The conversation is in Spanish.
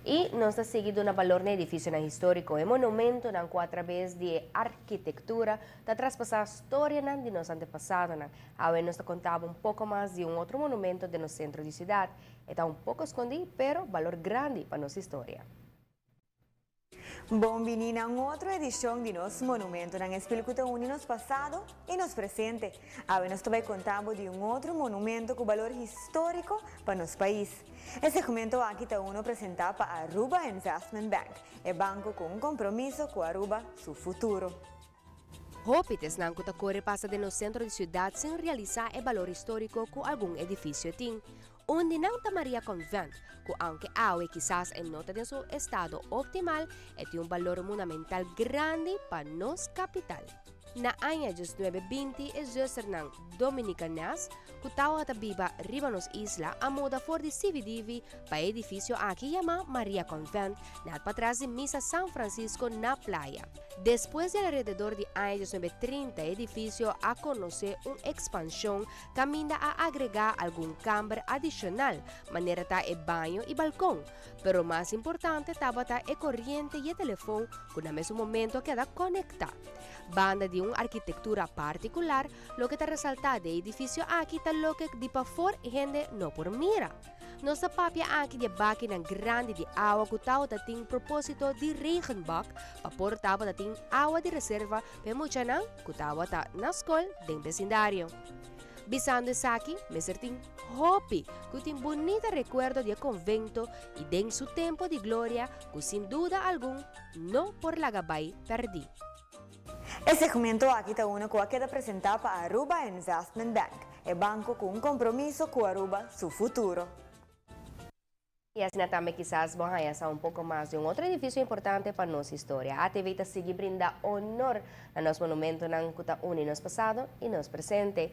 E nós está seguindo na valor na edifício histórico e monumento na através de arquitetura, está traspassar a história de nosso antepassado. Agora nós contava um pouco mais de outro monumento de no centro de cidade. Está um pouco escondido, pero valor grande para nossa história. Bom, menina, outra edição de nosso monumento na Espírito Unido nos passado e nos presente. Agora nós vai contar de outro monumento com valor histórico para nosso país. Esse documento aqui está apresentado para a Aruba Investment Bank, é banco com compromisso com a Aruba, seu futuro. Hopites nang kutakore pasa de no centro de cidade sem realizar o valor histórico com algum edifício tem. Onde não Maria Convent, que aunque awe quizás em nota de seu estado optimal, tem um valor monumental grande para nos capital. Na anya 1920 é juster ng Dominicanas, que tawa tabiba riba nos isla a moda for de CBDV pa edifício aqui chama Maria Convent, na patras de Misa San Francisco na playa. Después de alrededor de años 1930, el edificio a conocer una expansión camina a agregar algún camber adicional, manera ta el baño y balcón, pero más importante estaba el corriente y el teléfono que en ese momento queda conectado. Banda de una arquitectura particular, lo que te resalta de edificio aquí está lo que de pa for gente no por mira. Nossa papia aqui de baki ng grande de agua que tao dating propósito de regenbak, papor tao dating agua de reserva, pemucha nang kutawa ta na skol ding vecindario. Bisando sa aqui, me certin hopi, que tem bonita recuerdo de convento e den su tempo de gloria, que sin duda algum, no por la gabay perdi. Esse documento aqui está que queda apresentado para a Aruba Investment Bank, é banco com compromisso com a Aruba, seu futuro. E assim também quizás vão conhecer um pouco mais de outro edifício importante para nossa história. A TV está seguir brinda honor a nosso monumento na Kuta Uni nos passado e nos presente.